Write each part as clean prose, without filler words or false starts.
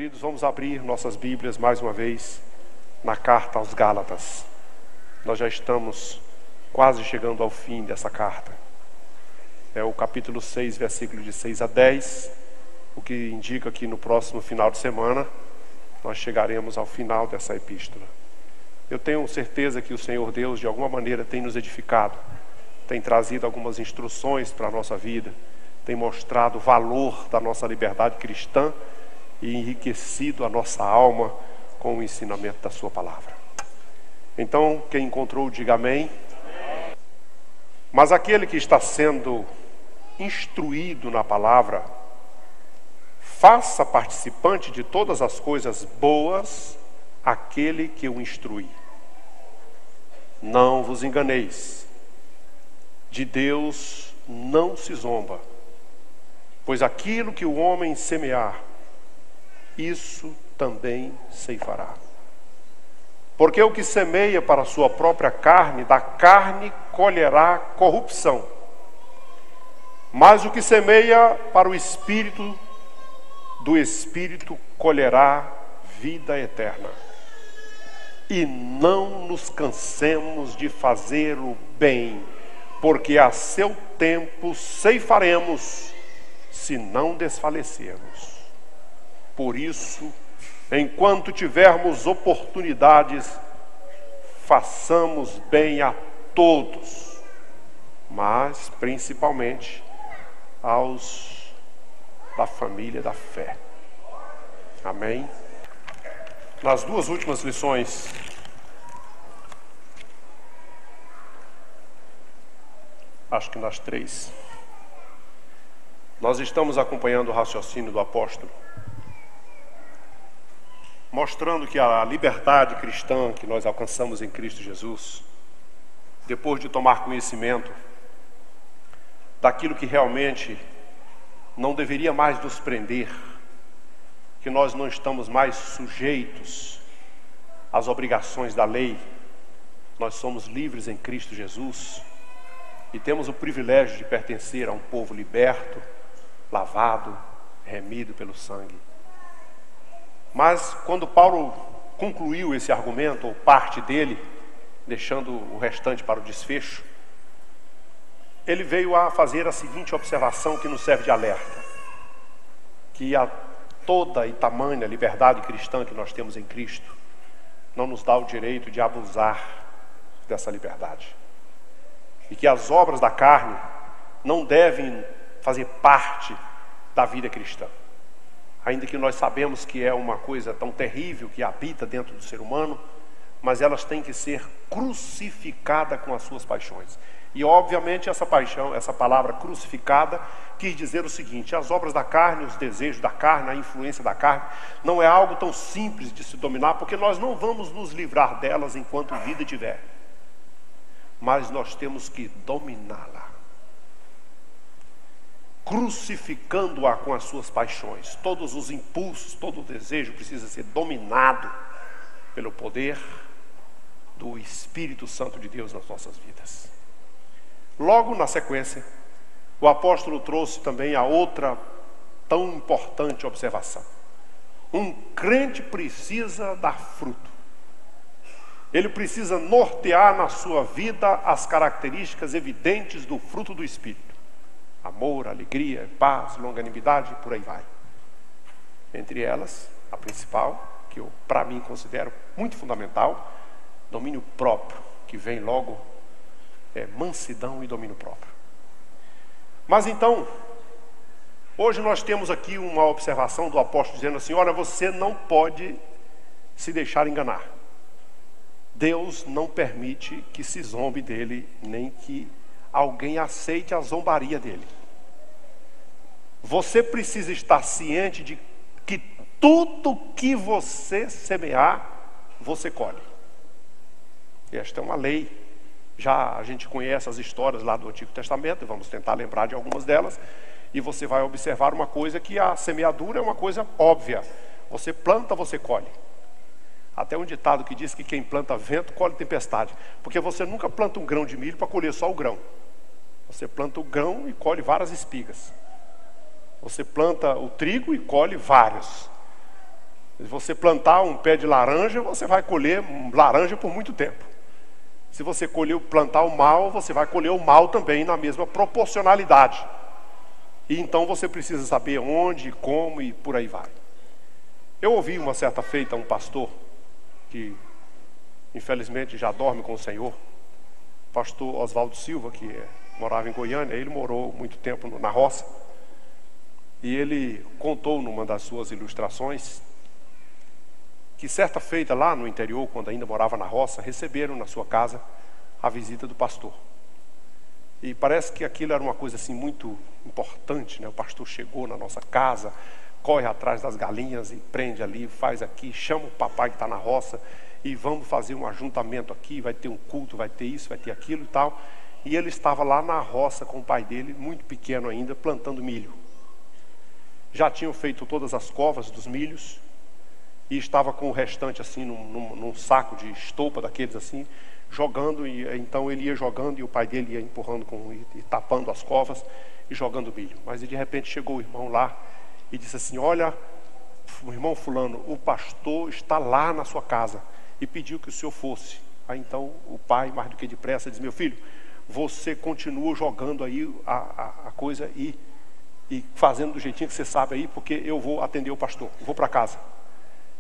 Queridos, vamos abrir nossas Bíblias mais uma vez na carta aos Gálatas. Nós já estamos quase chegando ao fim dessa carta. É o capítulo 6, versículo de 6 a 10, o que indica que no próximo final de semana nós chegaremos ao final dessa epístola. Eu tenho certeza que o Senhor Deus, de alguma maneira, tem nos edificado, tem trazido algumas instruções para a nossa vida, tem mostrado o valor da nossa liberdade cristã e enriquecido a nossa alma com o ensinamento da sua palavra. Então, quem encontrou, diga amém. Mas aquele que está sendo instruído na palavra, faça participante de todas as coisas boas aquele que o instrui. Não vos enganeis, de Deus não se zomba, pois aquilo que o homem semear, isso também ceifará. Porque o que semeia para a sua própria carne, da carne colherá corrupção. Mas o que semeia para o Espírito, do Espírito colherá vida eterna. E não nos cansemos de fazer o bem, porque a seu tempo ceifaremos, se não desfalecermos. Por isso, enquanto tivermos oportunidades, façamos bem a todos, mas principalmente aos da família da fé. Amém? Nas duas últimas lições, acho que nas três, nós estamos acompanhando o raciocínio do apóstolo, mostrando que a liberdade cristã que nós alcançamos em Cristo Jesus, depois de tomar conhecimento daquilo que realmente não deveria mais nos prender, que nós não estamos mais sujeitos às obrigações da lei, nós somos livres em Cristo Jesus e temos o privilégio de pertencer a um povo liberto, lavado, remido pelo sangue. Mas quando Paulo concluiu esse argumento, ou parte dele, deixando o restante para o desfecho, ele veio a fazer a seguinte observação que nos serve de alerta: que a toda e tamanha liberdade cristã que nós temos em Cristo não nos dá o direito de abusar dessa liberdade. E que as obras da carne não devem fazer parte da vida cristã. Ainda que nós sabemos que é uma coisa tão terrível que habita dentro do ser humano, mas elas têm que ser crucificadas com as suas paixões. E obviamente essa paixão, essa palavra crucificada, quis dizer o seguinte: as obras da carne, os desejos da carne, a influência da carne, não é algo tão simples de se dominar, porque nós não vamos nos livrar delas enquanto vida tiver. Mas nós temos que dominá-la, crucificando-a com as suas paixões. Todos os impulsos, todo o desejo precisa ser dominado pelo poder do Espírito Santo de Deus nas nossas vidas. Logo na sequência, o apóstolo trouxe também a outra tão importante observação: um crente precisa dar fruto. Ele precisa nortear na sua vida as características evidentes do fruto do Espírito: amor, alegria, paz, longanimidade, por aí vai. Entre elas, a principal, que eu, para mim, considero muito fundamental, domínio próprio, que vem logo, mansidão e domínio próprio. Mas então, hoje nós temos aqui uma observação do apóstolo dizendo assim: olha, você não pode se deixar enganar. Deus não permite que se zombe dele, nem que alguém aceite a zombaria dele. Você precisa estar ciente de que tudo que você semear, você colhe. Esta é uma lei. Já a gente conhece as histórias lá do Antigo Testamento, vamos tentar lembrar de algumas delas, e você vai observar uma coisa: que a semeadura é uma coisa óbvia. Você planta, você colhe. Até um ditado que diz que quem planta vento, colhe tempestade. Porque você nunca planta um grão de milho para colher só o grão. Você planta o grão e colhe várias espigas. Você planta o trigo e colhe vários. Se você plantar um pé de laranja, você vai colher laranja por muito tempo. Se você plantar o mal, você vai colher o mal também na mesma proporcionalidade. E então você precisa saber onde, como e por aí vai. Eu ouvi uma certa feita um pastor, que infelizmente já dorme com o Senhor, pastor Oswaldo Silva, que morava em Goiânia. Ele morou muito tempo na roça. E ele contou numa das suas ilustrações que certa feita lá no interior, quando ainda morava na roça, receberam na sua casa a visita do pastor. E parece que aquilo era uma coisa assim muito importante, né? O pastor chegou na nossa casa, corre atrás das galinhas e prende ali, faz aqui, chama o papai que está na roça e vamos fazer um ajuntamento aqui, vai ter um culto, vai ter isso, vai ter aquilo e tal. E ele estava lá na roça com o pai dele, muito pequeno ainda, plantando milho. Já tinham feito todas as covas dos milhos e estava com o restante assim num saco de estopa daqueles assim, jogando. E então ele ia jogando e o pai dele ia empurrando e tapando as covas e jogando milho. Mas de repente chegou o irmão lá e disse assim: olha, o irmão fulano, o pastor está lá na sua casa e pediu que o senhor fosse. Aí então o pai, mais do que depressa, diz: meu filho, você continua jogando aí a coisa e fazendo do jeitinho que você sabe aí, porque eu vou atender o pastor, vou para casa.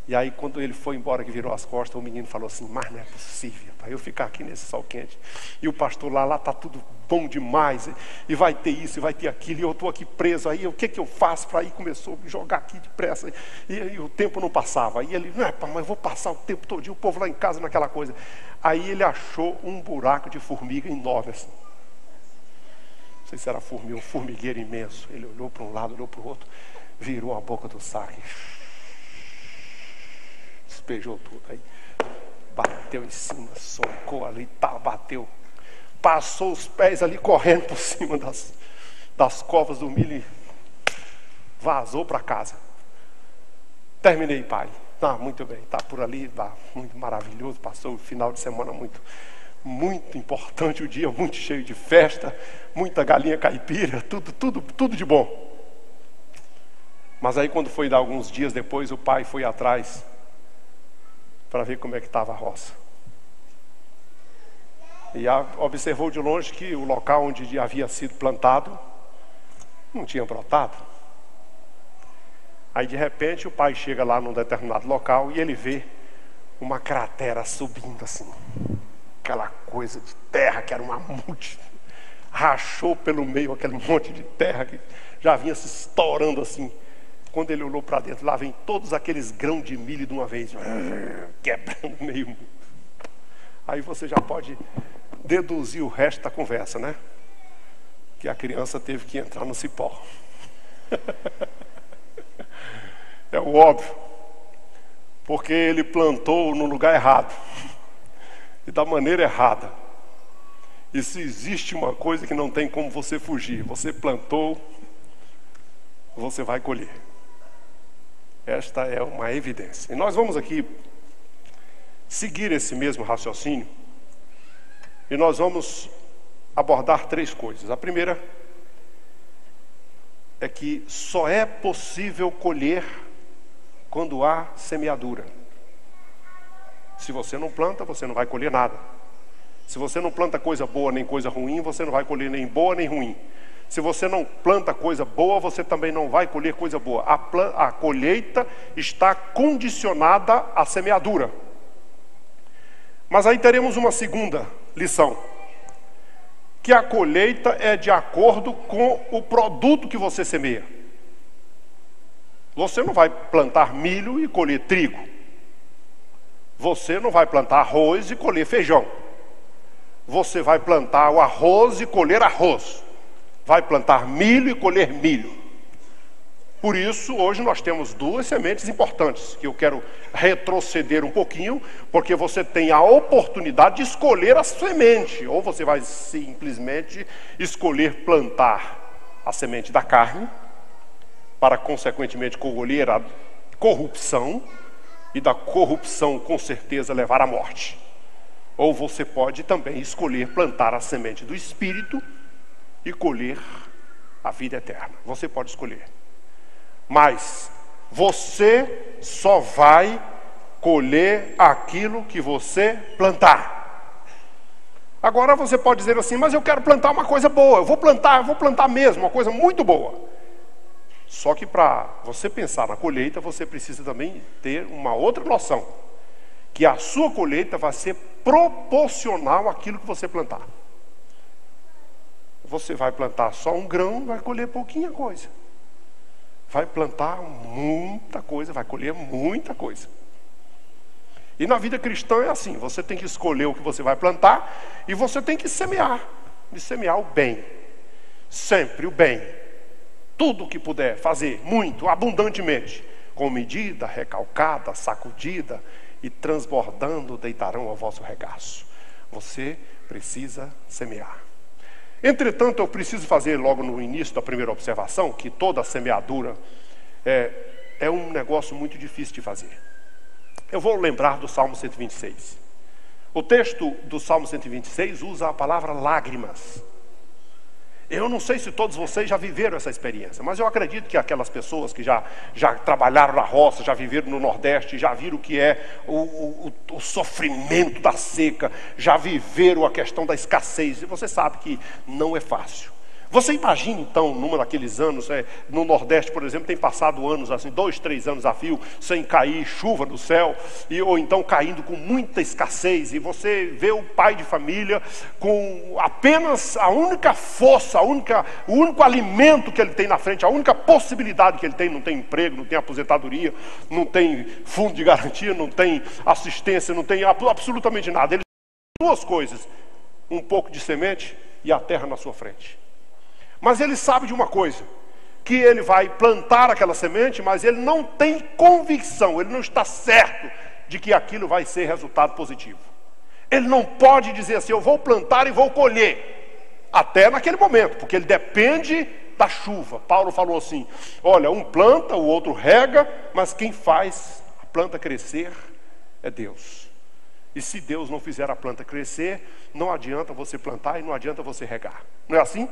E aí quando ele foi embora, que virou as costas, o menino falou assim: mas não é possível, pai, eu ficar aqui nesse sol quente e o pastor lá está tudo bom demais, e vai ter isso, e vai ter aquilo, e eu estou aqui preso aí, o que eu faço para ir? Começou a me jogar aqui depressa, e o tempo não passava. Aí ele: não é, pai, mas eu vou passar o tempo todo, o povo lá em casa naquela coisa. Aí ele achou um buraco de formiga enorme assim. Não sei se era formiga, um formigueiro imenso. Ele olhou para um lado, olhou para o outro, virou a boca do saco, despejou tudo aí, bateu em cima, socou ali, bateu, passou os pés ali correndo por cima das covas do milho e vazou para casa. Terminei, pai. Muito bem, está por ali, muito maravilhoso. Passou o final de semana muito importante, o dia muito cheio de festa, muita galinha caipira, tudo de bom. Mas aí quando foi dar alguns dias depois, o pai foi atrás para ver como é que estava a roça. E observou de longe que o local onde havia sido plantado não tinha brotado. Aí de repente o pai chega lá num determinado local e ele vê uma cratera subindo assim. Aquela coisa de terra que era uma mamute. Rachou pelo meio aquele monte de terra que já vinha se estourando assim. Quando ele olhou para dentro, lá vem todos aqueles grãos de milho de uma vez, quebrando meio. Aí você já pode deduzir o resto da conversa, né? Que a criança teve que entrar no cipó. É o óbvio. Porque ele plantou no lugar errado. E da maneira errada. E se existe uma coisa que não tem como você fugir, você plantou, você vai colher. Esta é uma evidência. E nós vamos aqui seguir esse mesmo raciocínio. E nós vamos abordar 3 coisas. A primeira é que só é possível colher quando há semeadura. Se você não planta, você não vai colher nada. Se você não planta coisa boa nem coisa ruim, você não vai colher nem boa nem ruim. Se você não planta coisa boa, você também não vai colher coisa boa. A colheita está condicionada à semeadura. Mas aí teremos uma segunda lição, que a colheita é de acordo com o produto que você semeia. Você não vai plantar milho e colher trigo. Você não vai plantar arroz e colher feijão. Você vai plantar o arroz e colher arroz. Vai plantar milho e colher milho. Por isso, hoje nós temos 2 sementes importantes, que eu quero retroceder um pouquinho, porque você tem a oportunidade de escolher a semente. Ou você vai simplesmente escolher plantar a semente da carne, para consequentemente colher a corrupção, e da corrupção com certeza levar à morte. Ou você pode também escolher plantar a semente do Espírito e colher a vida eterna. Você pode escolher. Mas Você só vai colher aquilo que você plantar. Agora você pode dizer assim, mas eu quero plantar uma coisa boa, eu vou plantar mesmo, uma coisa muito boa. Só que para você pensar na colheita, você precisa também ter uma outra noção, que a sua colheita vai ser proporcional àquilo que você plantar. Você vai plantar só um grão, vai colher pouquinha coisa. Vai plantar muita coisa, vai colher muita coisa. E na vida cristã é assim, você tem que escolher o que você vai plantar e você tem que semear, e semear o bem, sempre o bem, tudo o que puder fazer, muito, abundantemente, com medida, recalcada, sacudida e transbordando deitarão ao vosso regaço. Você precisa semear. Entretanto, eu preciso fazer logo no início da primeira observação, que toda semeadura é um negócio muito difícil de fazer. Eu vou lembrar do Salmo 126. O texto do Salmo 126 usa a palavra lágrimas. Eu não sei se todos vocês já viveram essa experiência, mas eu acredito que aquelas pessoas que já trabalharam na roça, já viveram no Nordeste, já viram o que é o sofrimento da seca, já viveram a questão da escassez, e você sabe que não é fácil. Você imagina então, numa daqueles anos, no Nordeste, por exemplo, tem passado anos assim, 2, 3 anos a fio, sem cair chuva do céu, ou então caindo com muita escassez, e você vê o pai de família com apenas a única força, o único alimento que ele tem na frente, a única possibilidade que ele tem, não tem emprego, não tem aposentadoria, não tem fundo de garantia, não tem assistência, não tem absolutamente nada. Ele tem 2 coisas, um pouco de semente e a terra na sua frente. Mas ele sabe de uma coisa, que ele vai plantar aquela semente, mas ele não tem convicção, ele não está certo de que aquilo vai ser resultado positivo. Ele não pode dizer assim, eu vou plantar e vou colher, até naquele momento, porque ele depende da chuva. Paulo falou assim, olha, um planta, o outro rega, mas quem faz a planta crescer é Deus. E se Deus não fizer a planta crescer, não adianta você plantar e não adianta você regar. Não é assim?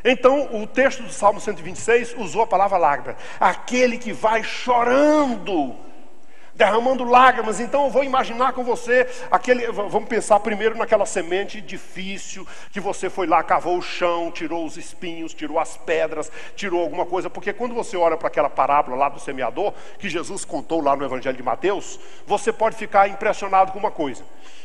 Então, o texto do Salmo 126 usou a palavra lágrima. Aquele que vai chorando, derramando lágrimas. Então, eu vou imaginar com você, vamos pensar primeiro naquela semente difícil, que você foi lá, cavou o chão, tirou os espinhos, tirou as pedras, tirou alguma coisa. Porque quando você olha para aquela parábola lá do semeador, que Jesus contou lá no Evangelho de Mateus, você pode ficar impressionado com uma coisa.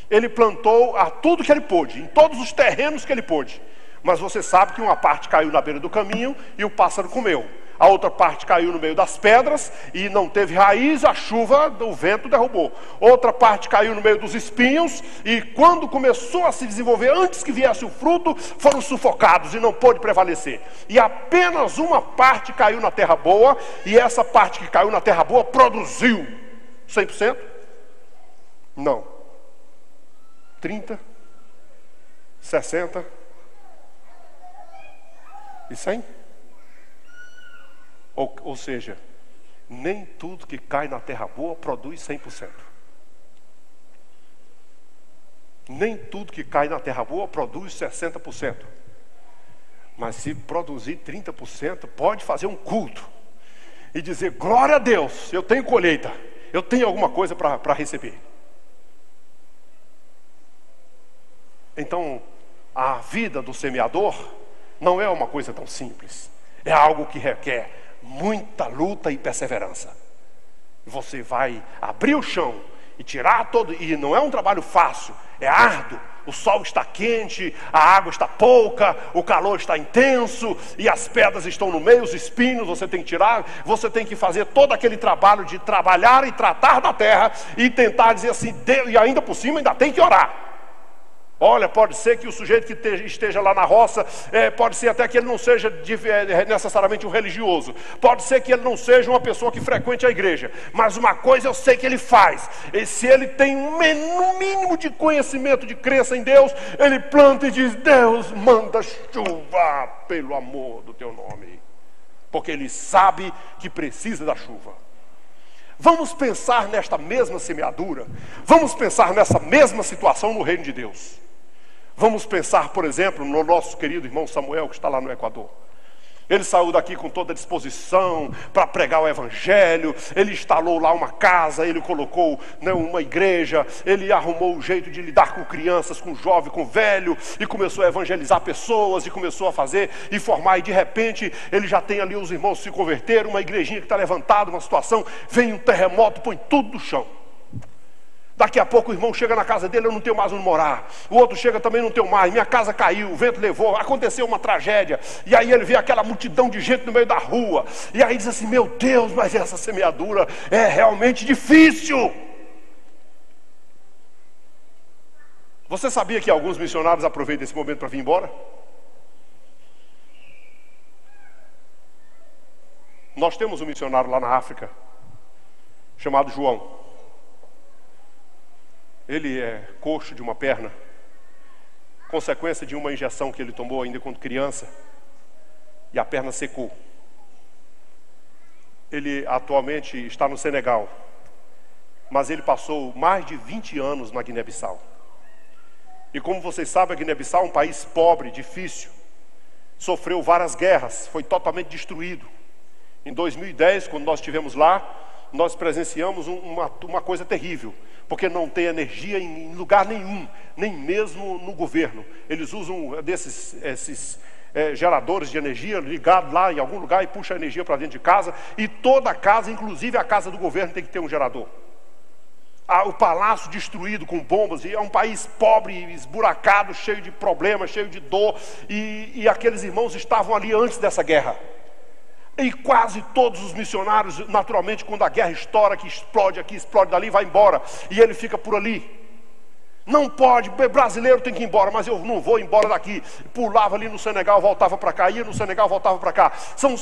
Ele plantou a tudo que ele pôde, em todos os terrenos que ele pôde. Mas você sabe que uma parte caiu na beira do caminho e o pássaro comeu. A outra parte caiu no meio das pedras e não teve raiz, a chuva, o vento derrubou. Outra parte caiu no meio dos espinhos e quando começou a se desenvolver, antes que viesse o fruto, foram sufocados e não pôde prevalecer. E apenas uma parte caiu na terra boa, e essa parte que caiu na terra boa produziu 100%? Não. 30? 60? E 100? Ou seja, nem tudo que cai na terra boa produz 100%. Nem tudo que cai na terra boa produz 60%. Mas se produzir 30%, pode fazer um culto e dizer, glória a Deus, eu tenho colheita, eu tenho alguma coisa para receber. Então, a vida do semeador não é uma coisa tão simples. É algo que requer muita luta e perseverança. Você vai abrir o chão e tirar todo... E não é um trabalho fácil, é árduo. O sol está quente, a água está pouca, o calor está intenso e as pedras estão no meio, os espinhos você tem que tirar. Você tem que fazer todo aquele trabalho de trabalhar e tratar da terra e tentar dizer assim, e ainda por cima ainda tem que orar. Olha, pode ser que o sujeito que esteja lá na roça, pode ser até que ele não seja necessariamente um religioso, pode ser que ele não seja uma pessoa que frequente a igreja, mas uma coisa eu sei que ele faz, e se ele tem um mínimo de conhecimento, de crença em Deus, ele planta e diz, Deus manda chuva pelo amor do teu nome, porque ele sabe que precisa da chuva. Vamos pensar nesta mesma semeadura, vamos pensar nessa mesma situação no reino de Deus. Vamos pensar, por exemplo, no nosso querido irmão Samuel, que está lá no Equador. Ele saiu daqui com toda a disposição para pregar o evangelho. Ele instalou lá uma casa, ele colocou, né, uma igreja. Ele arrumou um jeito de lidar com crianças, com jovem, com velho, e começou a evangelizar pessoas, e começou a fazer e formar. E de repente ele já tem ali os irmãos se converteram, uma igrejinha que está levantada, uma situação, vem um terremoto, põe tudo no chão. Daqui a pouco o irmão chega na casa dele, eu não tenho mais onde morar. O outro chega, também não tenho mais, minha casa caiu, o vento levou, aconteceu uma tragédia. E aí ele vê aquela multidão de gente no meio da rua. E aí diz assim, meu Deus, mas essa semeadura é realmente difícil. Você sabia que alguns missionários aproveitam esse momento para vir embora? Nós temos um missionário lá na África, chamado João. Ele é coxo de uma perna, consequência de uma injeção que ele tomou ainda quando criança, e a perna secou. Ele atualmente está no Senegal, mas ele passou mais de 20 anos na Guiné-Bissau. E como vocês sabem, a Guiné-Bissau é um país pobre, difícil, sofreu várias guerras, foi totalmente destruído. Em 2010, quando nós estivemos lá, nós presenciamos uma coisa terrível, porque não tem energia em lugar nenhum, nem mesmo no governo. Eles usam esses geradores de energia ligados lá em algum lugar e puxa a energia para dentro de casa, e toda a casa, inclusive a casa do governo, tem que ter um gerador. O palácio destruído com bombas, e é um país pobre, esburacado, cheio de problemas, cheio de dor, e aqueles irmãos estavam ali antes dessa guerra. E quase todos os missionários, naturalmente, quando a guerra estoura, que explode aqui, explode dali, vai embora. E ele fica por ali. Não pode, brasileiro tem que ir embora, mas eu não vou embora daqui. Pulava ali no Senegal, voltava para cá, ia no Senegal, voltava para cá. São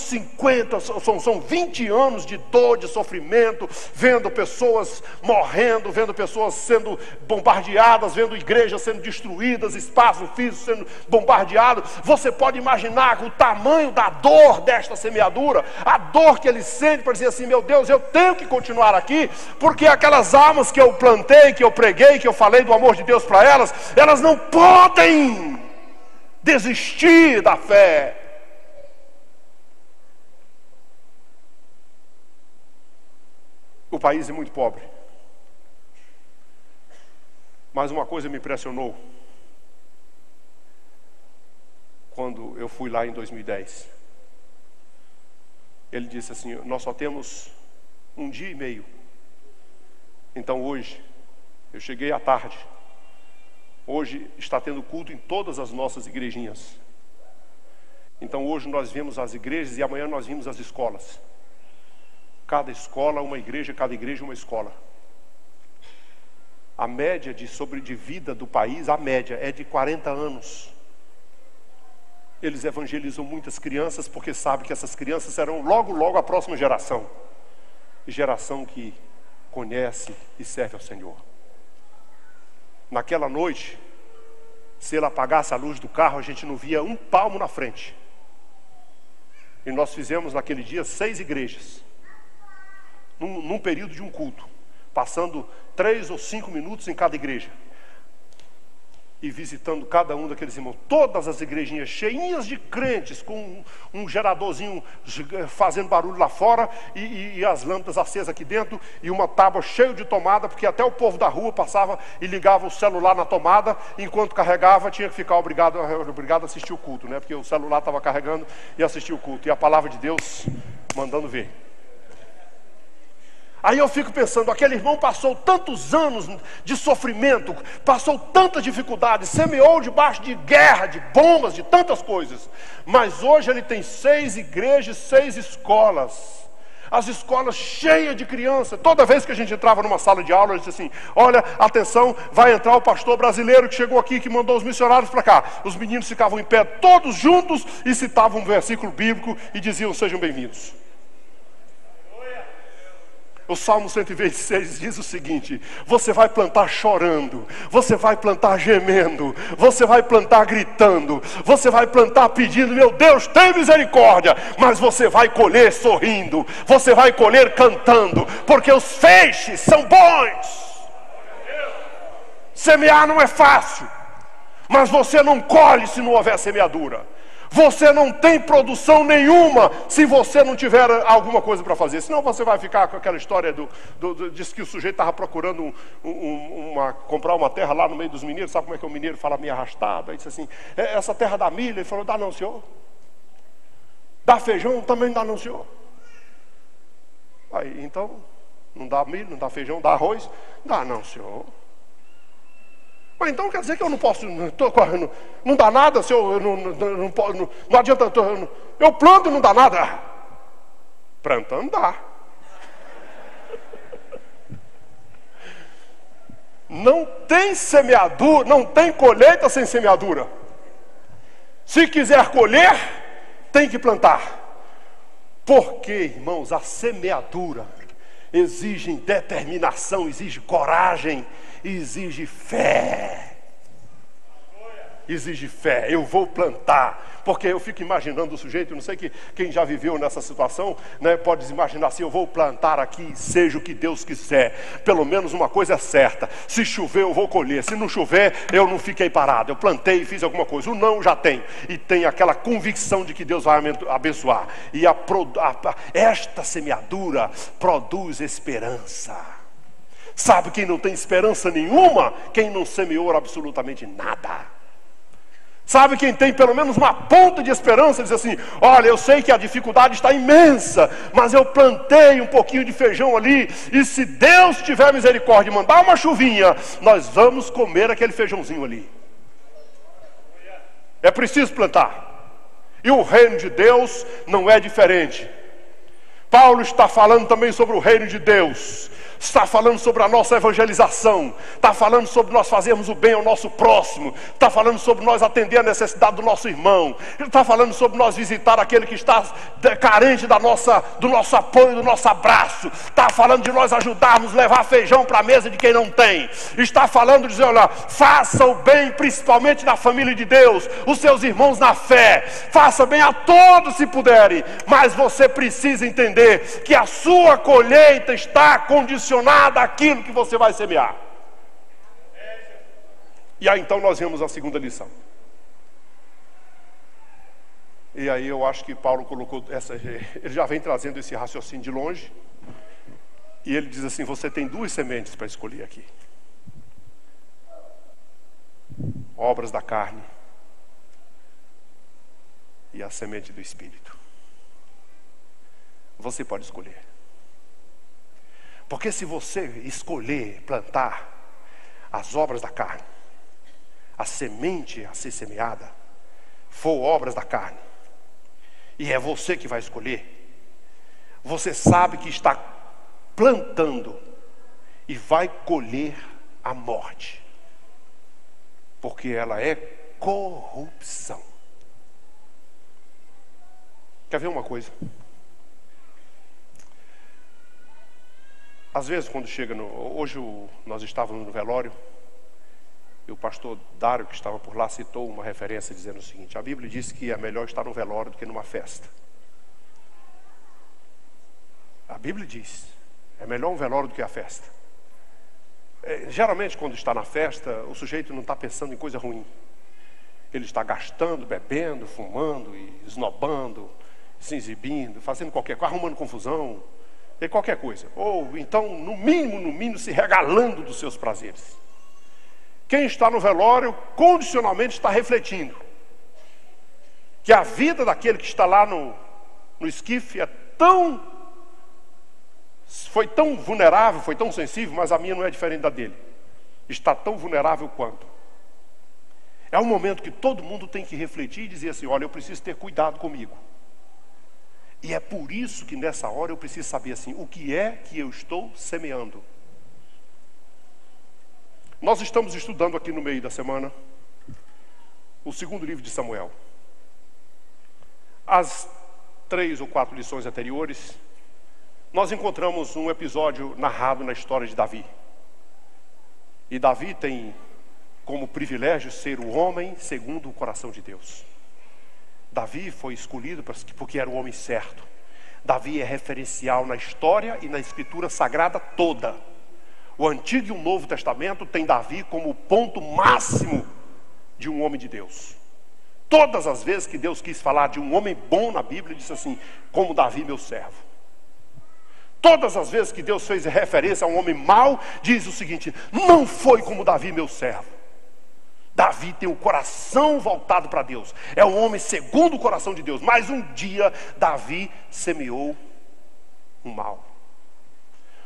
20 anos de dor, de sofrimento, vendo pessoas morrendo, vendo pessoas sendo bombardeadas, vendo igrejas sendo destruídas, espaço físico sendo bombardeado. Você pode imaginar o tamanho da dor desta semeadura, a dor que ele sente para dizer assim, meu Deus, eu tenho que continuar aqui, porque aquelas almas que eu plantei, que eu preguei, que eu falei do amor de Deus para elas não podem desistir da fé. O país é muito pobre. Mas uma coisa me impressionou quando eu fui lá em 2010. Ele disse assim, nós só temos 1 dia e meio. Então hoje, eu cheguei à tarde. Hoje está tendo culto em todas as nossas igrejinhas. Então hoje nós vimos as igrejas e amanhã nós vimos as escolas. Cada escola uma igreja, cada igreja uma escola. A média de vida do país, a média é de 40 anos. Eles evangelizam muitas crianças porque sabem que essas crianças serão logo a próxima geração. Geração que conhece e serve ao Senhor. Naquela noite, se ele apagasse a luz do carro, a gente não via um palmo na frente. E nós fizemos naquele dia 6 igrejas, num período de um culto, passando 3 ou 5 minutos em cada igreja, e visitando cada um daqueles irmãos. Todas as igrejinhas cheinhas de crentes, com um geradorzinho fazendo barulho lá fora, e as lâmpadas acesas aqui dentro, e uma tábua cheia de tomada, porque até o povo da rua passava e ligava o celular na tomada, enquanto carregava tinha que ficar obrigado a assistir o culto, né? Porque o celular estava carregando e assistir o culto, e a palavra de Deus mandando ver. Aí eu fico pensando, aquele irmão passou tantos anos de sofrimento, passou tantas dificuldades, semeou debaixo de guerra, de bombas, de tantas coisas. Mas hoje ele tem 6 igrejas, 6 escolas. As escolas cheias de crianças. Toda vez que a gente entrava numa sala de aula, ele disse assim, olha, atenção, vai entrar o pastor brasileiro que chegou aqui, que mandou os missionários para cá. Os meninos ficavam em pé todos juntos e citavam um versículo bíblico e diziam, sejam bem-vindos. O Salmo 126 diz o seguinte, você vai plantar chorando, você vai plantar gemendo, você vai plantar gritando, você vai plantar pedindo, meu Deus, tem misericórdia, mas você vai colher sorrindo, você vai colher cantando, porque os feixes são bons. Semear não é fácil, mas você não colhe se não houver semeadura. Você não tem produção nenhuma se você não tiver alguma coisa para fazer. Senão você vai ficar com aquela história diz que o sujeito estava procurando comprar uma terra lá no meio dos mineiros. Sabe como é que o mineiro fala meio arrastado? Aí disse assim, essa terra dá milho? Ele falou, dá não, senhor. Dá feijão? Também dá não, senhor. Aí, então, não dá milho, não dá feijão, dá arroz? Dá não, senhor. Mas então quer dizer que eu não posso, não dá nada, se eu não adianta, eu planto e não dá nada. Plantando dá. Não tem semeadura, não tem colheita sem semeadura. Se quiser colher, tem que plantar. Porque, irmãos, a semeadura exige determinação, exige coragem, exige fé. Exige fé. Eu vou plantar. Porque eu fico imaginando o sujeito, não sei quem já viveu nessa situação, né, pode imaginar assim, eu vou plantar aqui, seja o que Deus quiser. Pelo menos uma coisa é certa. Se chover, eu vou colher. Se não chover, eu não fiquei parado. Eu plantei e fiz alguma coisa. O não já tem. E tem aquela convicção de que Deus vai abençoar. E esta semeadura produz esperança. Sabe quem não tem esperança nenhuma? Quem não semeou absolutamente nada. Sabe quem tem pelo menos uma ponta de esperança? Diz assim, olha, eu sei que a dificuldade está imensa, mas eu plantei um pouquinho de feijão ali, e se Deus tiver misericórdia e mandar uma chuvinha, nós vamos comer aquele feijãozinho ali. É preciso plantar. E o reino de Deus não é diferente. Paulo está falando também sobre o reino de Deus. Está falando sobre a nossa evangelização. Está falando sobre nós fazermos o bem ao nosso próximo. Está falando sobre nós atender a necessidade do nosso irmão. Ele está falando sobre nós visitar aquele que está carente do nosso apoio, do nosso abraço. Está falando de nós ajudarmos, levar feijão para a mesa de quem não tem. Está falando de dizer, olha, faça o bem principalmente na família de Deus, os seus irmãos na fé. Faça bem a todos se puderem. Mas você precisa entender que a sua colheita está condicionada àquilo que você vai semear. E aí então nós vemos a segunda lição. E aí eu acho que Paulo colocou ele já vem trazendo esse raciocínio de longe. E ele diz assim, você tem duas sementes para escolher aqui. Obras da carne e a semente do Espírito. Você pode escolher. Porque se você escolher plantar as obras da carne, a semente a ser semeada for obras da carne, e é você que vai escolher, você sabe que está plantando e vai colher a morte, porque ela é corrupção. Quer ver uma coisa? Às vezes quando chega hoje nós estávamos no velório, e o pastor Dário, que estava por lá, citou uma referência dizendo o seguinte: a Bíblia diz que é melhor estar no velório do que numa festa. A Bíblia diz, é melhor um velório do que a festa. Geralmente quando está na festa, o sujeito não está pensando em coisa ruim. Ele está gastando, bebendo, fumando, e esnobando, se exibindo, fazendo qualquer coisa, arrumando confusão, e qualquer coisa. Ou então, no mínimo, se regalando dos seus prazeres. Quem está no velório, condicionalmente está refletindo que a vida daquele que está lá no esquife foi tão vulnerável, foi tão sensível, mas a minha não é diferente da dele. Está tão vulnerável quanto. É um momento que todo mundo tem que refletir e dizer assim, olha, eu preciso ter cuidado comigo. E é por isso que nessa hora eu preciso saber assim, o que é que eu estou semeando? Nós estamos estudando aqui no meio da semana o segundo livro de Samuel. As 3 ou 4 lições anteriores, nós encontramos um episódio narrado na história de Davi. E Davi tem como privilégio ser o homem segundo o coração de Deus. Davi foi escolhido porque era o homem certo. Davi é referencial na história e na escritura sagrada toda. O Antigo e o Novo Testamento tem Davi como o ponto máximo de um homem de Deus. Todas as vezes que Deus quis falar de um homem bom na Bíblia, ele disse assim: como Davi, meu servo. Todas as vezes que Deus fez referência a um homem mau, diz o seguinte: não foi como Davi, meu servo. Davi tem o coração voltado para Deus, é um homem segundo o coração de Deus. Mas um dia Davi semeou um mal.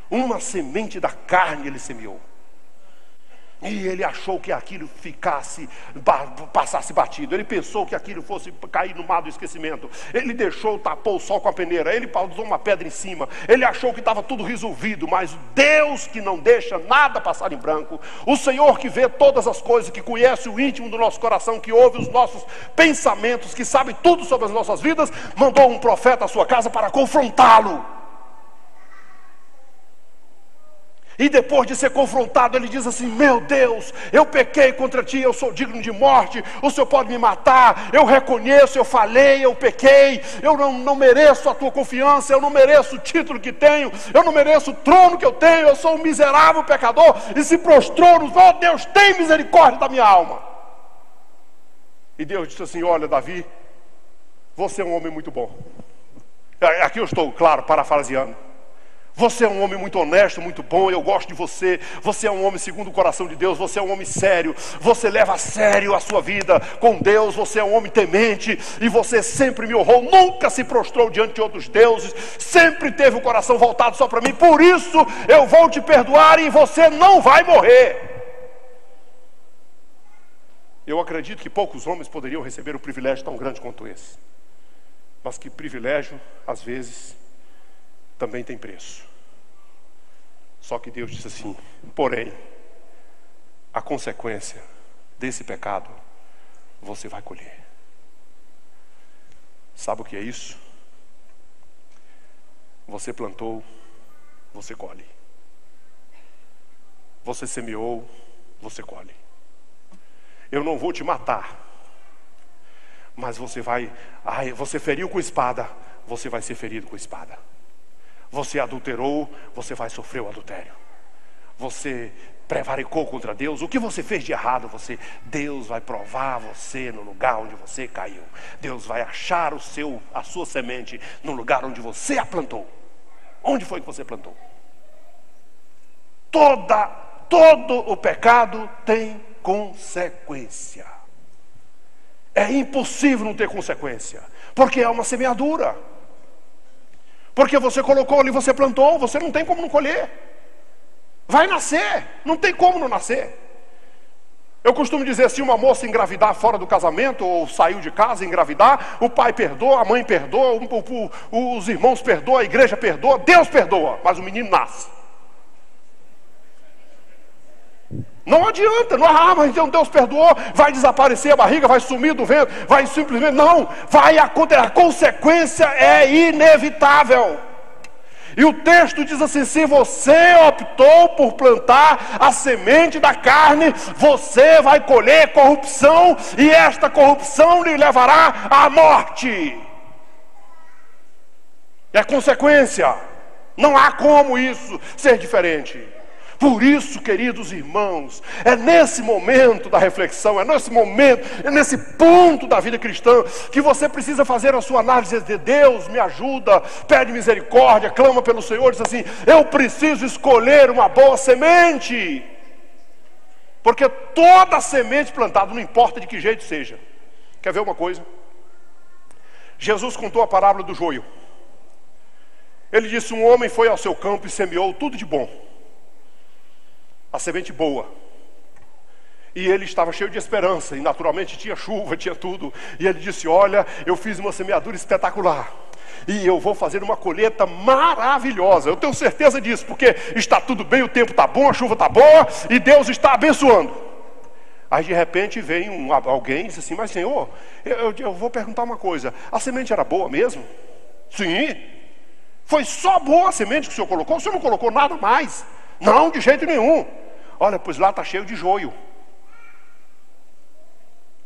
Uma semente da carne ele semeou. E ele achou que aquilo passasse batido. Ele pensou que aquilo fosse cair no mar do esquecimento. Ele tapou o sol com a peneira. Ele usou uma pedra em cima. Ele achou que estava tudo resolvido. Mas Deus, que não deixa nada passar em branco, o Senhor que vê todas as coisas, que conhece o íntimo do nosso coração, que ouve os nossos pensamentos, que sabe tudo sobre as nossas vidas, mandou um profeta à sua casa para confrontá-lo. E depois de ser confrontado, ele diz assim: meu Deus, eu pequei contra ti, eu sou digno de morte, o Senhor pode me matar, eu reconheço, eu falhei, eu pequei, eu não mereço a tua confiança, eu não mereço o título que tenho, eu não mereço o trono que eu tenho, eu sou um miserável pecador. E se prostrou nos: oh Deus, tem misericórdia da minha alma. E Deus disse assim: olha Davi, você é um homem muito bom. Aqui eu estou, claro, parafraseando. Você é um homem muito honesto, muito bom, eu gosto de você. Você é um homem segundo o coração de Deus, você é um homem sério. Você leva a sério a sua vida com Deus, você é um homem temente. E você sempre me honrou, nunca se prostrou diante de outros deuses. Sempre teve o coração voltado só para mim. Por isso eu vou te perdoar e você não vai morrer. Eu acredito que poucos homens poderiam receber um privilégio tão grande quanto esse. Mas que privilégio, às vezes, também tem preço. Só que Deus disse assim: porém, a consequência desse pecado você vai colher. Sabe o que é isso? Você plantou, você colhe. Você semeou, você colhe. Eu não vou te matar, mas você feriu com espada, você vai ser ferido com espada. Você adulterou, você vai sofrer o adultério. Você prevaricou contra Deus, o que você fez de errado, Deus vai provar você no lugar onde você caiu. Deus vai achar a sua semente no lugar onde você a plantou. Onde foi que você plantou? Todo o pecado tem consequência. É impossível não ter consequência, porque é uma semeadura. Porque você colocou ali, você plantou, você não tem como não colher. Vai nascer, não tem como não nascer. Eu costumo dizer, se uma moça engravidar fora do casamento, ou saiu de casa engravidar, o pai perdoa, a mãe perdoa, os irmãos perdoam, a igreja perdoa, Deus perdoa, mas o menino nasce. Não adianta, mas então Deus perdoou, vai desaparecer a barriga, vai sumir do vento, vai simplesmente, não, vai acontecer, a consequência é inevitável. E o texto diz assim: se você optou por plantar a semente da carne, você vai colher corrupção, e esta corrupção lhe levará à morte. É consequência, não há como isso ser diferente. Por isso, queridos irmãos, é nesse momento da reflexão, é nesse ponto da vida cristã, que você precisa fazer a sua análise de Deus, me ajuda, pede misericórdia, clama pelo Senhor, diz assim: eu preciso escolher uma boa semente. Porque toda semente plantada, não importa de que jeito seja. Quer ver uma coisa? Jesus contou a parábola do joio. Ele disse: um homem foi ao seu campo e semeou tudo de bom, a semente boa. E ele estava cheio de esperança, e naturalmente tinha chuva, tinha tudo. E ele disse: olha, eu fiz uma semeadura espetacular, e eu vou fazer uma colheita maravilhosa. Eu tenho certeza disso, porque está tudo bem, o tempo está bom, a chuva está boa, e Deus está abençoando. Aí de repente vem alguém e diz assim: mas Senhor, eu vou perguntar uma coisa, a semente era boa mesmo? Sim. Foi só boa a semente que o Senhor colocou? O Senhor não colocou nada mais? Não, de jeito nenhum. Olha, pois lá está cheio de joio.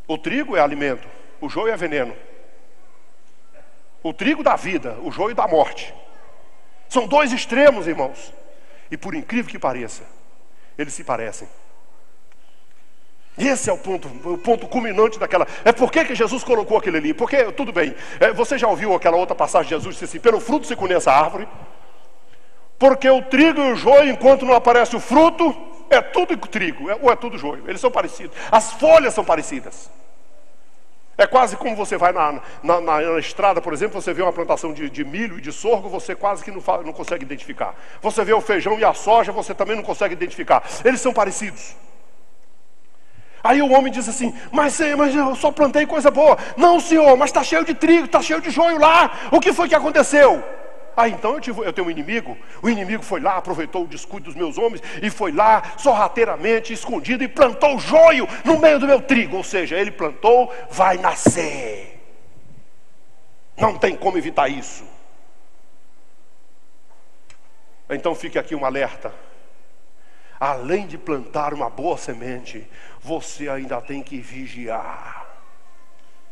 O trigo é alimento, o joio é veneno. O trigo dá vida, o joio dá morte. São dois extremos, irmãos. E por incrível que pareça, eles se parecem. E esse é o ponto culminante daquela. É por que Jesus colocou aquele ali? Porque, tudo bem, você já ouviu aquela outra passagem de Jesus que disse assim: pelo fruto se conhece a árvore. Porque o trigo e o joio, enquanto não aparece o fruto, é tudo trigo, ou é tudo joio. Eles são parecidos, as folhas são parecidas. É quase como você vai na estrada, por exemplo, você vê uma plantação de milho e de sorgo, você quase que não consegue identificar. Você vê o feijão e a soja, você também não consegue identificar. Eles são parecidos. Aí o homem diz assim: mas eu só plantei coisa boa. Não, senhor, mas está cheio de trigo, está cheio de joio lá. O que foi que aconteceu? Então eu tenho um inimigo. O inimigo foi lá, aproveitou o descuido dos meus homens e foi lá, sorrateiramente, escondido, e plantou joio no meio do meu trigo. Ou seja, ele plantou, vai nascer. Não tem como evitar isso. Então fique aqui um alerta. Além de plantar uma boa semente, você ainda tem que vigiar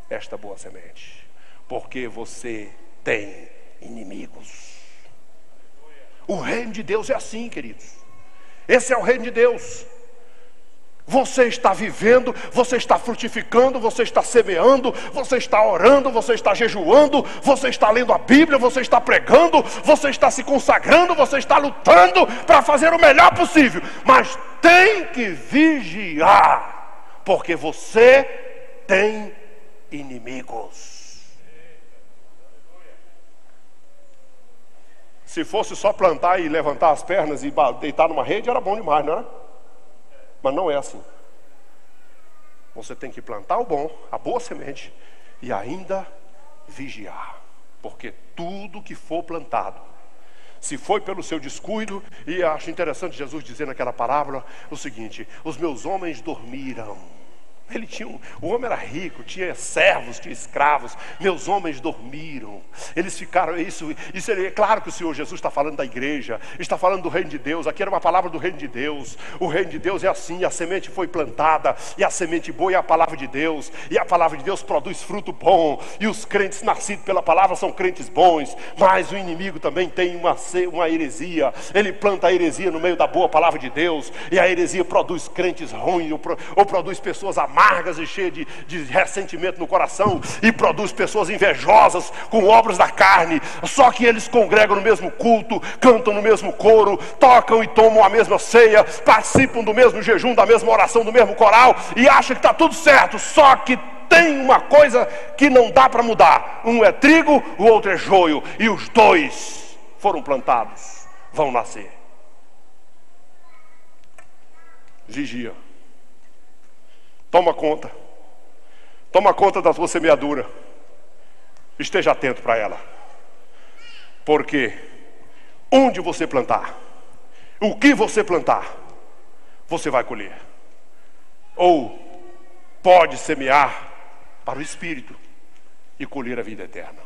esta boa semente, porque você tem inimigos. O reino de Deus é assim, queridos. Esse é o reino de Deus. Você está vivendo, você está frutificando, você está semeando, você está orando, você está jejuando, você está lendo a Bíblia, você está pregando, você está se consagrando, você está lutando para fazer o melhor possível. Mas tem que vigiar, porque você tem inimigos. Se fosse só plantar e levantar as pernas e deitar numa rede, era bom demais, não era? Mas não é assim. Você tem que plantar o bom, a boa semente, e ainda vigiar. Porque tudo que for plantado, se foi pelo seu descuido, e acho interessante Jesus dizer naquela parábola o seguinte: os meus homens dormiram. O homem era rico, tinha servos, tinha escravos. Meus homens dormiram. Eles ficaram, isso é claro que o Senhor Jesus está falando da igreja, está falando do reino de Deus. Aqui era uma palavra do reino de Deus. O reino de Deus é assim: a semente foi plantada, e a semente boa é a palavra de Deus, e a palavra de Deus produz fruto bom, e os crentes nascidos pela palavra são crentes bons. Mas o inimigo também tem uma heresia. Ele planta a heresia no meio da boa palavra de Deus, e a heresia produz crentes ruins, ou produz pessoas amargas e cheias de ressentimento no coração, e produz pessoas invejosas com obras da carne. Só que eles congregam no mesmo culto, cantam no mesmo coro, tocam e tomam a mesma ceia, participam do mesmo jejum, da mesma oração, do mesmo coral, e acham que está tudo certo. Só que tem uma coisa que não dá para mudar: um é trigo, o outro é joio, e os dois foram plantados, vão nascer. Vigia. Toma conta da tua semeadura. Esteja atento para ela, porque onde você plantar, o que você plantar, você vai colher. Ou pode semear para o Espírito e colher a vida eterna.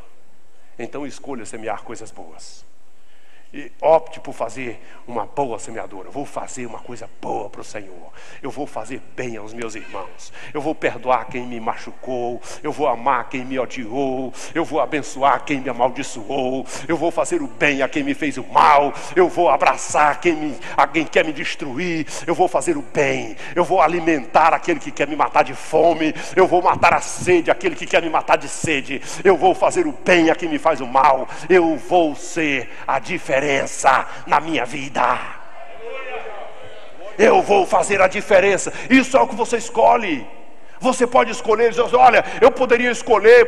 Então escolha semear coisas boas. E opte por fazer uma boa semeadura. Eu vou fazer uma coisa boa para o Senhor. Eu vou fazer bem aos meus irmãos. Eu vou perdoar quem me machucou. Eu vou amar quem me odiou. Eu vou abençoar quem me amaldiçoou. Eu vou fazer o bem a quem me fez o mal. Eu vou abraçar a quem quer me destruir. Eu vou fazer o bem. Eu vou alimentar aquele que quer me matar de fome. Eu vou matar a sede aquele que quer me matar de sede. Eu vou fazer o bem a quem me faz o mal. Eu vou ser a diferença na minha vida. Eu vou fazer a diferença. Isso é o que você escolhe. Você pode escolher, dizer: olha, eu poderia escolher,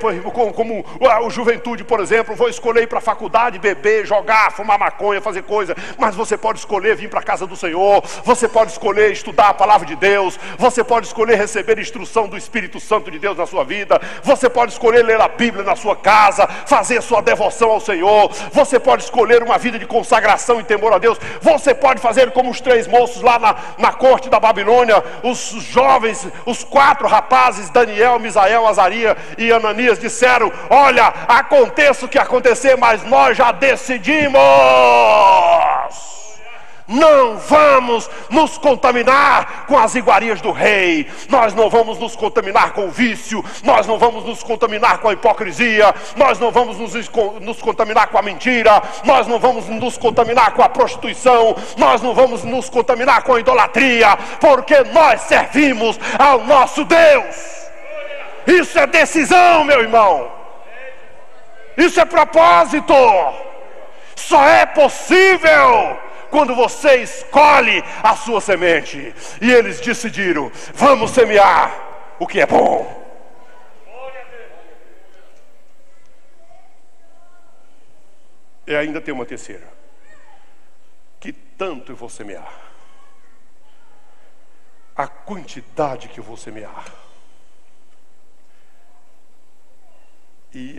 como a juventude, por exemplo, vou escolher ir para a faculdade, beber, jogar, fumar maconha, fazer coisa. Mas você pode escolher vir para a casa do Senhor. Você pode escolher estudar a palavra de Deus. Você pode escolher receber instrução do Espírito Santo de Deus na sua vida. Você pode escolher ler a Bíblia na sua casa, fazer sua devoção ao Senhor. Você pode escolher uma vida de consagração e temor a Deus. Você pode fazer como os 3 moços lá na corte da Babilônia. Os jovens, os 4 rapazes, Daniel, Misael, Azarias e Ananias, disseram: olha, aconteça o que acontecer, mas nós já decidimos. Não vamos nos contaminar com as iguarias do rei. Nós não vamos nos contaminar com o vício. Nós não vamos nos contaminar com a hipocrisia. Nós não vamos nos contaminar com a mentira. Nós não vamos nos contaminar com a prostituição. Nós não vamos nos contaminar com a idolatria, porque nós servimos ao nosso Deus. Isso é decisão, meu irmão. Isso é propósito. Só é possível quando você escolhe a sua semente. E eles decidiram: vamos semear o que é bom. E ainda tem uma terceira: que tanto eu vou semear? A quantidade que eu vou semear. E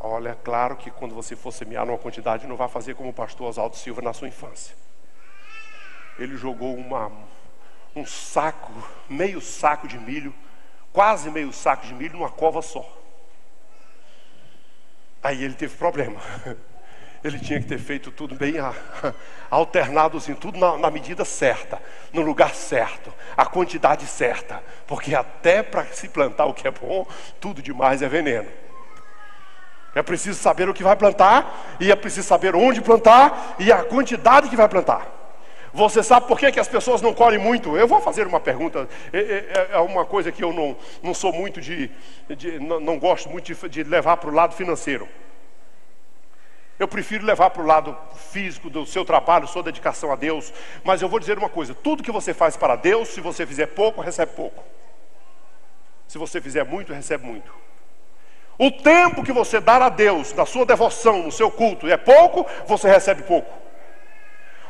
olha, claro que quando você for semear numa quantidade, não vai fazer como o pastor Oswaldo Silva na sua infância. Ele jogou um saco, meio saco de milho, quase meio saco de milho numa cova só. Aí ele teve problema. Ele tinha que ter feito tudo bem alternado, assim, tudo na medida certa, no lugar certo, a quantidade certa. Porque até para se plantar o que é bom, tudo demais é veneno. É preciso saber o que vai plantar, e é preciso saber onde plantar, e a quantidade que vai plantar. Você sabe por que as pessoas não colhem muito? Eu vou fazer uma pergunta, é uma coisa que eu não sou muito não gosto muito de levar para o lado financeiro. Eu prefiro levar para o lado físico do seu trabalho, sua dedicação a Deus. Mas eu vou dizer uma coisa: tudo que você faz para Deus, se você fizer pouco, recebe pouco. Se você fizer muito, recebe muito. O tempo que você dá a Deus, na sua devoção, no seu culto, é pouco, você recebe pouco.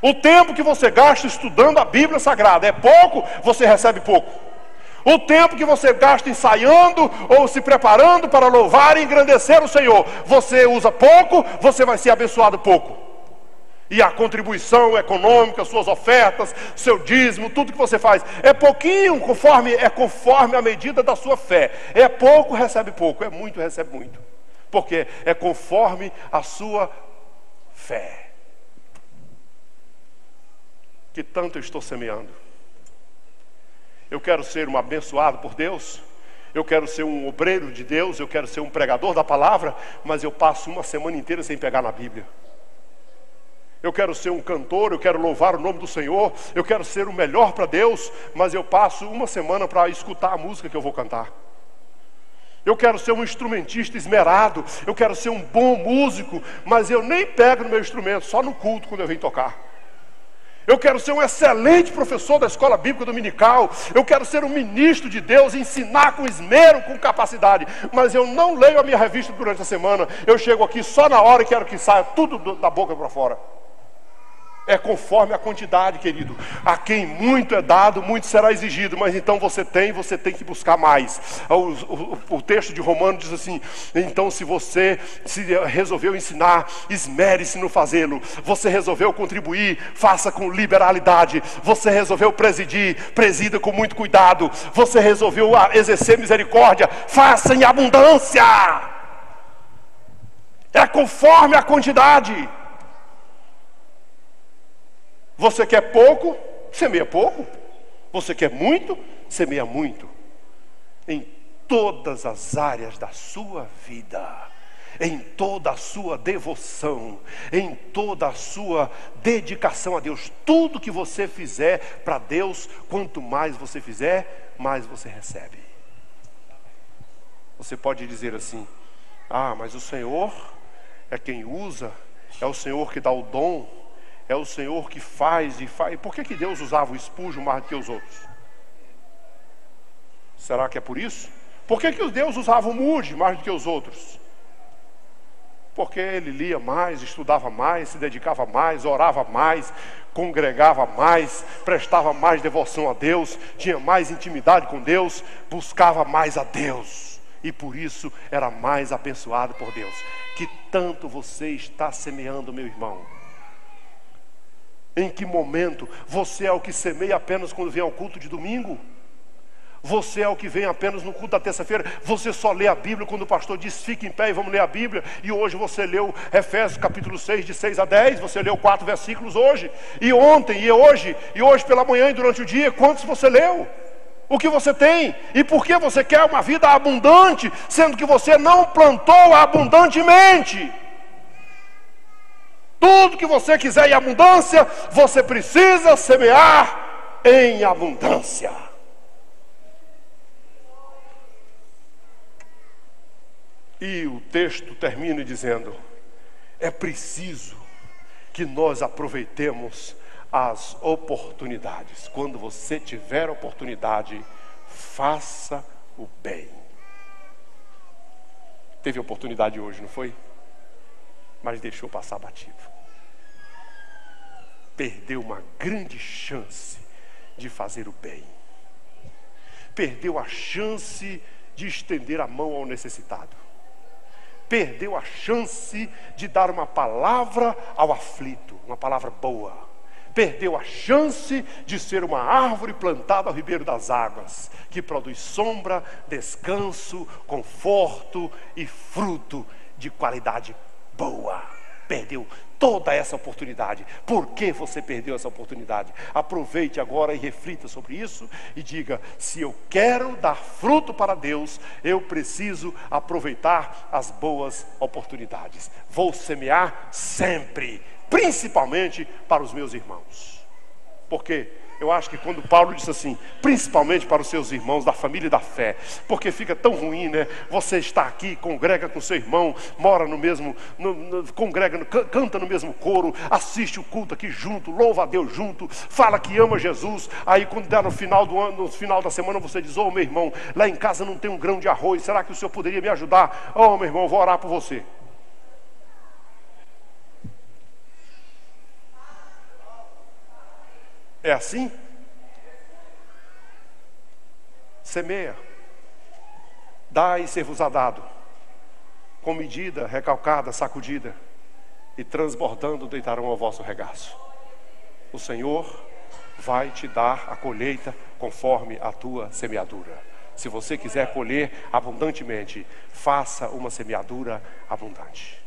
O tempo que você gasta estudando a Bíblia Sagrada é pouco, você recebe pouco. O tempo que você gasta ensaiando ou se preparando para louvar e engrandecer o Senhor, você usa pouco, você vai ser abençoado pouco. E a contribuição econômica, suas ofertas, seu dízimo, tudo que você faz é pouquinho, conforme a medida da sua fé. É pouco, recebe pouco. É muito, recebe muito. Porque é conforme a sua fé. Que tanto eu estou semeando? Eu quero ser um abençoado por Deus. Eu quero ser um obreiro de Deus. Eu quero ser um pregador da palavra. Mas eu passo uma semana inteira sem pegar na Bíblia. Eu quero ser um cantor, eu quero louvar o nome do Senhor, eu quero ser o melhor para Deus, mas eu passo uma semana para escutar a música que eu vou cantar. Eu quero ser um instrumentista esmerado, eu quero ser um bom músico, mas eu nem pego no meu instrumento, só no culto quando eu venho tocar. Eu quero ser um excelente professor da escola bíblica dominical, eu quero ser um ministro de Deus, ensinar com esmero, com capacidade, mas eu não leio a minha revista durante a semana, eu chego aqui só na hora e quero que saia tudo da boca para fora. É conforme a quantidade, querido. A quem muito é dado, muito será exigido. Mas então você tem que buscar mais. O texto de Romanos diz assim: então se você resolveu ensinar, esmere-se no fazê-lo. Você resolveu contribuir, faça com liberalidade. Você resolveu presidir, presida com muito cuidado. Você resolveu exercer misericórdia, faça em abundância. É conforme a quantidade. Você quer pouco, semeia pouco. Você quer muito, semeia muito. Em todas as áreas da sua vida, em toda a sua devoção, em toda a sua dedicação a Deus, tudo que você fizer para Deus, quanto mais você fizer, mais você recebe. Você pode dizer assim: ah, mas o Senhor é quem usa, é o Senhor que dá o dom, é o Senhor que faz e faz. Por que Deus usava o Spurgeon mais do que os outros? Será que é por isso? Por que Deus usava o Moody mais do que os outros? Porque ele lia mais, estudava mais, se dedicava mais, orava mais, congregava mais, prestava mais devoção a Deus, tinha mais intimidade com Deus, buscava mais a Deus. E por isso era mais abençoado por Deus. Que tanto você está semeando, meu irmão? Em que momento? Você é o que semeia apenas quando vem ao culto de domingo? Você é o que vem apenas no culto da terça-feira. Você só lê a Bíblia quando o pastor diz fique em pé e vamos ler a Bíblia. E hoje você leu Efésios capítulo 6, de 6 a 10. Você leu 4 versículos hoje. E ontem, e hoje pela manhã e durante o dia. Quantos você leu? O que você tem? E por que você quer uma vida abundante, sendo que você não plantou abundantemente? Tudo que você quiser em abundância, você precisa semear em abundância. E o texto termina dizendo: é preciso que nós aproveitemos as oportunidades. Quando você tiver oportunidade, faça o bem. Teve oportunidade hoje, não foi? Mas deixou passar batido. Perdeu uma grande chance de fazer o bem. Perdeu a chance de estender a mão ao necessitado. Perdeu a chance de dar uma palavra ao aflito, uma palavra boa. Perdeu a chance de ser uma árvore plantada ao ribeiro das águas, que produz sombra, descanso, conforto e fruto de qualidade boa. Perdeu toda essa oportunidade. Por que você perdeu essa oportunidade? Aproveite agora e reflita sobre isso e diga: se eu quero dar fruto para Deus, eu preciso aproveitar as boas oportunidades. Vou semear sempre, principalmente para os meus irmãos. Porque eu acho que quando Paulo disse assim, principalmente para os seus irmãos da família da fé, porque fica tão ruim, né? Você está aqui, congrega com seu irmão, mora no mesmo, congrega, canta no mesmo coro, assiste o culto aqui junto, louva a Deus junto, fala que ama Jesus. Aí quando der no final do ano, no final da semana, você diz: ô meu irmão, lá em casa não tem um grão de arroz, será que o senhor poderia me ajudar? Ô meu irmão, eu vou orar por você. É assim? Semeia, dá e ser-vos-á dado, com medida, recalcada, sacudida, e transbordando deitarão ao vosso regaço. O Senhor vai te dar a colheita conforme a tua semeadura. Se você quiser colher abundantemente, faça uma semeadura abundante,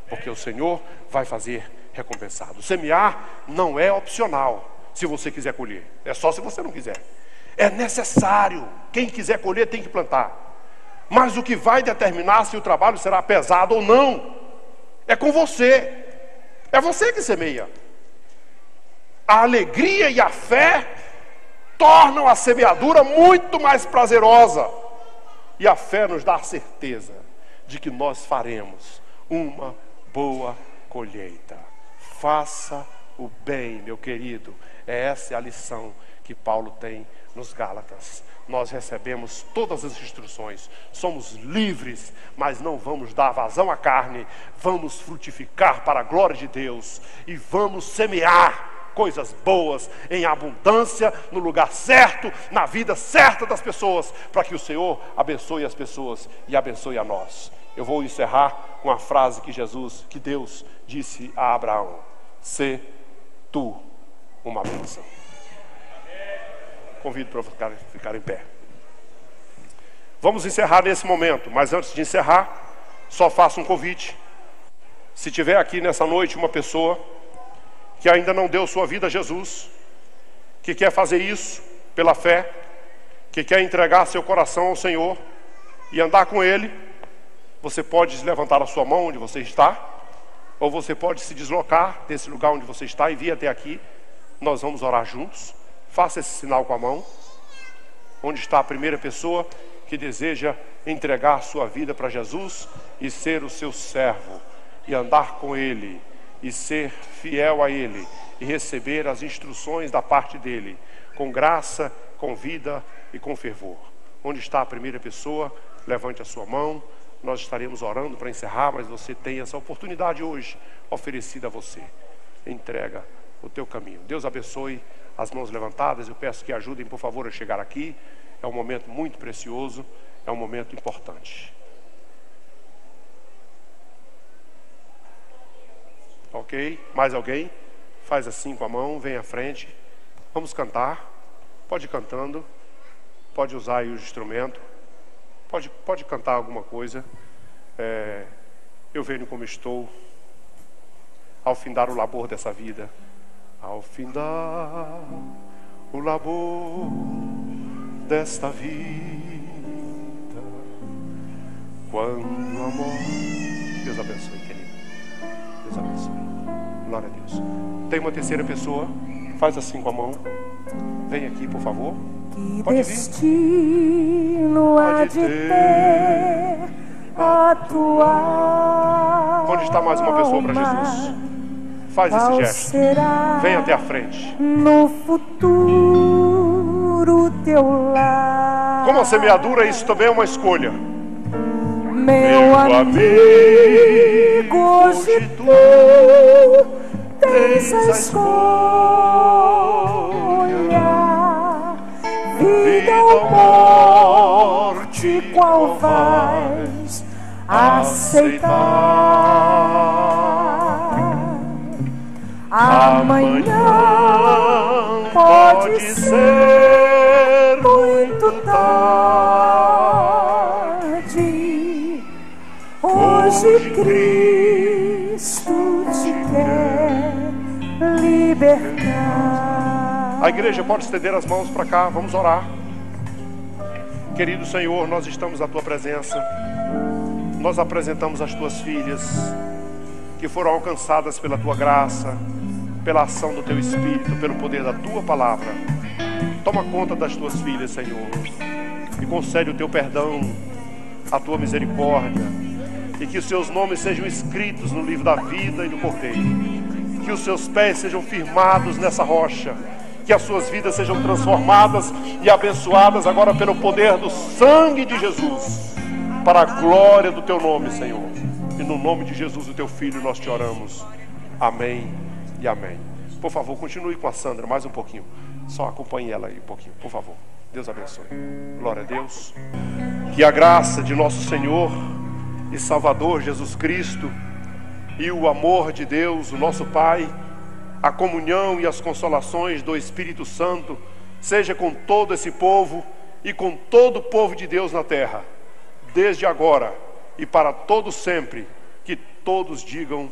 porque o Senhor vai fazer recompensado. Semear não é opcional. Se você quiser colher, é só se você não quiser. É necessário. Quem quiser colher tem que plantar. Mas o que vai determinar se o trabalho será pesado ou não é com você. É você que semeia. A alegria e a fé tornam a semeadura muito mais prazerosa. E a fé nos dá a certeza de que nós faremos uma boa colheita. Faça o bem, meu querido. Essa é a lição que Paulo tem nos Gálatas. Nós recebemos todas as instruções, somos livres, mas não vamos dar vazão à carne, vamos frutificar para a glória de Deus e vamos semear coisas boas em abundância, no lugar certo, na vida certa das pessoas, para que o Senhor abençoe as pessoas e abençoe a nós. Eu vou encerrar com a frase que Deus disse a Abraão: sê tu uma bênção. Convido para ficar em pé. Vamos encerrar nesse momento, mas antes de encerrar, só faço um convite. Se tiver aqui nessa noite uma pessoa que ainda não deu sua vida a Jesus, que quer fazer isso pela fé, que quer entregar seu coração ao Senhor e andar com Ele, você pode levantar a sua mão onde você está, ou você pode se deslocar desse lugar onde você está e vir até aqui. Nós vamos orar juntos. Faça esse sinal com a mão. Onde está a primeira pessoa que deseja entregar sua vida para Jesus e ser o seu servo, e andar com Ele, e ser fiel a Ele, e receber as instruções da parte dEle, com graça, com vida e com fervor. Onde está a primeira pessoa? Levante a sua mão. Nós estaremos orando para encerrar, mas você tem essa oportunidade hoje oferecida a você. Entrega o teu caminho. Deus abençoe as mãos levantadas. Eu peço que ajudem, por favor, a chegar aqui. É um momento muito precioso, é um momento importante. Ok? Mais alguém? Faz assim com a mão, vem à frente. Vamos cantar. Pode ir cantando. pode usar aí os instrumentos, pode cantar alguma coisa. Eu venho como estou, ao findar o labor dessa vida, ao findar o labor desta vida, quando o amor... Deus abençoe, querido. Deus abençoe. Glória a Deus. Tem uma terceira pessoa, faz assim com a mão. Vem aqui, por favor. Pode vir. Destino há de ter a tua Onde está mais uma pessoa para Jesus? Faz esse gesto. Vem até a frente. No futuro teu lar. Como a semeadura, isso também é uma escolha. Meu amigo, hoje tu tens a escolha. Vida ou morte, qual vais aceitar? Amanhã pode ser muito tarde. Hoje Cristo te quer libertar. A igreja pode estender as mãos para cá, vamos orar. Querido Senhor, nós estamos à tua presença. Nós apresentamos as tuas filhas que foram alcançadas pela tua graça, pela ação do teu Espírito, pelo poder da tua palavra. Toma conta das tuas filhas, Senhor, e concede o teu perdão, a tua misericórdia, e que os seus nomes sejam escritos no livro da vida e do Cordeiro, que os seus pés sejam firmados nessa rocha, que as suas vidas sejam transformadas e abençoadas agora pelo poder do sangue de Jesus, para a glória do teu nome, Senhor. E no nome de Jesus, o teu Filho, nós te oramos. Amém e amém. Por favor, continue com a Sandra mais um pouquinho. Só acompanhe ela aí um pouquinho, por favor. Deus abençoe. Glória a Deus. Que a graça de nosso Senhor e Salvador Jesus Cristo e o amor de Deus, o nosso Pai, a comunhão e as consolações do Espírito Santo seja com todo esse povo e com todo o povo de Deus na terra, desde agora e para todo sempre. Que todos digam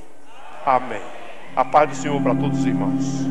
amém. A paz do Senhor para todos os irmãos.